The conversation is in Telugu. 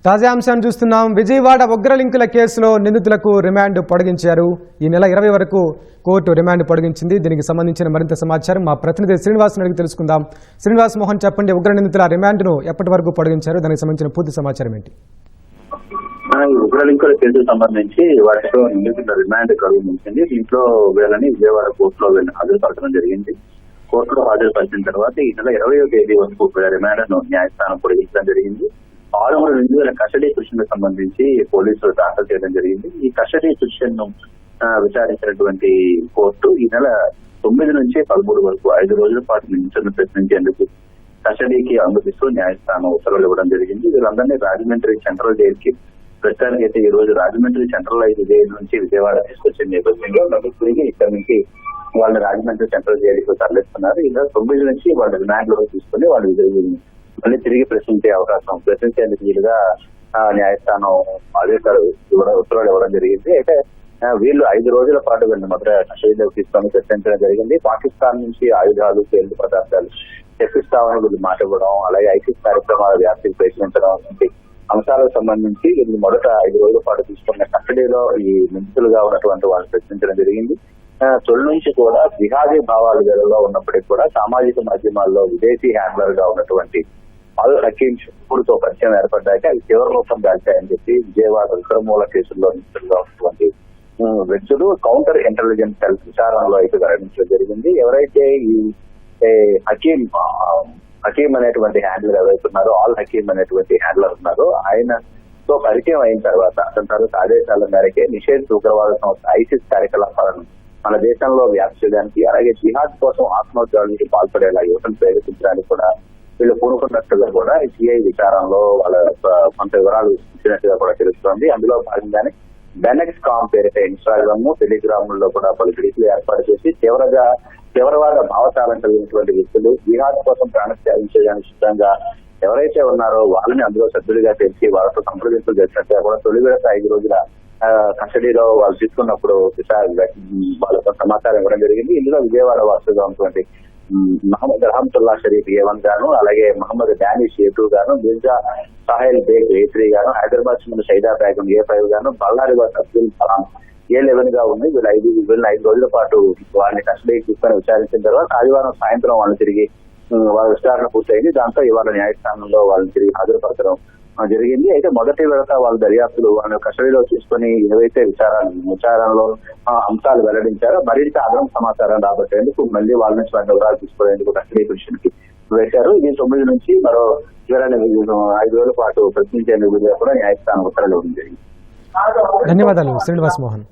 తాజా అంశాన్ని చూస్తున్నాం. విజయవాడ ఉగ్రలింకుల కేసులో నిందితులకు రిమాండ్ పొడిగించారు. ఈ నెల 20 వరకు కోర్టు రిమాండ్ పొడిగించింది. దీనికి సంబంధించిన మరింత సమాచారం మా ప్రతినిధి శ్రీనివాస్ అడిగి తెలుసుకుందాం. శ్రీనివాస్ మోహన్, చెప్పండి, ఉగ్ర నిందితుల రిమాండ్ను ఎప్పటి వరకు పొడిగించారు? దానికి సంబంధించిన పూర్తి సమాచారం ఏంటి? ఉగ్రలింకుల కేసుకు సంబంధించి వాటితో నిందితుల రిమాండ్ గడువు ముగిసింది. దీంట్లో వీళ్ళని విజయవాడ కోర్టులో హాజరుపరచడం జరిగింది. కోర్టులో హాజరుపరిచిన తర్వాత ఈ నెల 20వ తేదీ వరకు రిమాండ్ ను న్యాయస్థానం పొడిగించడం జరిగింది. 6 నిందితుల కస్టడీ పిటిషన్ సంబంధించి పోలీసులు దాఖలు చేయడం జరిగింది. ఈ కస్టడీ పిటిషన్ ను విచారించినటువంటి కోర్టు ఈ నెల 9 నుంచి 13 వరకు 5 రోజుల పాటు నిందితులను ప్రశ్నించేందుకు కస్టడీకి అనుమతిస్తూ న్యాయస్థానం ఉత్తర్వులు ఇవ్వడం జరిగింది. వీళ్ళందరినీ రాజమండ్రి సెంట్రల్ జైలు కి ప్రస్తుతానికి అయితే ఈ రోజు రాజమండ్రి సెంట్రలైజ్ జైలు నుంచి విజయవాడ తీసుకొచ్చిన నేపథ్యంలో నలుగురు తిరిగి ఇక్కడ నుంచి వాళ్ళని రాజమండ్రి సెంట్రల్ జైలుకు తరలిస్తున్నారు. ఇలా 9 నుంచి వాళ్ళ రిమాండ్ లో తీసుకుని వాళ్ళు మళ్ళీ తిరిగి ప్రశ్నించేందుకు వీలుగా న్యాయస్థానం ఆదేశాలు ఉత్తర్వులు ఇవ్వడం జరిగింది. అయితే వీళ్ళు 5 రోజుల పాటు వీళ్ళని మొదట కస్టడీలోకి తీసుకొని ప్రశ్నించడం జరిగింది. పాకిస్తాన్ నుంచి ఆయుధాలు, పేలుడు పదార్థాలు తెప్పిస్తామని వీళ్ళు మాట ఇవ్వడం, అలాగే ఐసిస్ కార్యక్రమాల వ్యాప్తికి ప్రయత్నించడం వంటి అంశాలకు సంబంధించి వీళ్ళు మొదట 5 రోజుల పాటు తీసుకున్న కస్టడీలో ఈ నిందితులుగా ఉన్నటువంటి వాళ్ళు ప్రశ్నించడం జరిగింది. తొలి నుంచి కూడా జిహాదీ భావాలు గలలో ఉన్నప్పటికీ కూడా సామాజిక మాధ్యమాల్లో విదేశీ హ్యాండ్లర్ గా ఉన్నటువంటి అల్ హకీం షకూర్తో పరిచయం ఏర్పడ్డాక అవి తీవ్ర రూపం దాల్చాయని చెప్పి విజయవాడ ఉగ్రమూల కేసుల్లో నిందితులుగా ఉన్నటువంటి వ్యక్తులు కౌంటర్ ఇంటెలిజెన్స్ సెల్ విచారణలో అయితే వెల్లడించడం జరిగింది. ఎవరైతే ఈ హకీం అనేటువంటి హ్యాండ్లర్ ఎవరైతే ఉన్నారో, ఆల్ హకీం అనేటువంటి హ్యాండ్లర్ ఉన్నారో, ఆయనతో పరిచయం అయిన తర్వాత అతని తర్వాత ఆదేశాల మేరకే నిషేధిత ఉగ్రవాద సంస్థ ఐసిస్ కార్యకలాపాలను మన దేశంలో వ్యాప్తి చేయడానికి, అలాగే జిహాద్ కోసం ఆత్మహత్యలకి పాల్పడేలా యువతను ప్రేరేపించడానికి కూడా వీళ్ళు పూనుకున్నట్టుగా కూడా సిఐ విచారణలో వాళ్ళ కొంత వివరాలు ఇచ్చినట్టుగా కూడా తెలుస్తోంది. అందులో భాగంగానే బెనెక్స్ కామ్ పేరిట ఇన్స్టాగ్రామ్, టెలిగ్రామ్ లో కూడా పలు గ్రూపులు ఏర్పాటు చేసి తీవ్రవాద భావసారం కలిగినటువంటి వ్యక్తులు జిహాద్ కోసం ప్రాణత్యాగం చేయడానికి సిద్ధంగా ఎవరైతే ఉన్నారో వాళ్ళని అందులో సభ్యులుగా తెలిసి వాళ్ళతో సంప్రదింపులు చేసినట్టుగా కూడా తొలి విడత 5 రోజుల కస్టడీలో వాళ్ళు తీసుకున్నప్పుడు వాళ్ళతో సమాచారం ఇవ్వడం జరిగింది. ఇందులో విజయవాడ వాసుగా ఉన్నటువంటి మహమ్మద్ రహమతుల్లా షరీఫ్ A1 గాను, అలాగే మహమ్మద్ డానిష్ A2 గాను, మిర్జా సాహెల్ బేగ్ A3 గాను, హైదరాబాద్ చెందిన షైదా బేగం A5 గాను, బళ్ళారి అబ్దుల్ సలాం A11 గా ఉంది. వీళ్ళని 5 రోజుల పాటు వాళ్ళని కస్టడీకి తీసుకొని విచారించిన తర్వాత ఆదివారం సాయంత్రం వాళ్ళని తిరిగి వాళ్ళ విచారణ పూర్తయింది. దాంతో ఇవాళ న్యాయస్థానంలో వాళ్ళని తిరిగి హాజరుపరచడం జరిగింది. అయితే మొదటి విడత వాళ్ళ దర్యాప్తులు వాళ్ళ కస్టడీలో తీసుకుని ఏవైతే విచారణలో అంశాలు వెల్లడించారో మరింత అదనపు సమాచారం రాబట్టేందుకు మళ్ళీ వాళ్ళ నుంచి వాళ్ళ వివరాలు తీసుకునేందుకు కస్టడీ పిటిషన్ కి వేశారు. ఈ 9 నుంచి మరో 5 రోజుల పాటు ప్రశ్నించేందుకు కూడా న్యాయస్థానం ఉత్తర్వులు జరిగింది. ధన్యవాదాలు శ్రీనివాస్ మోహన్.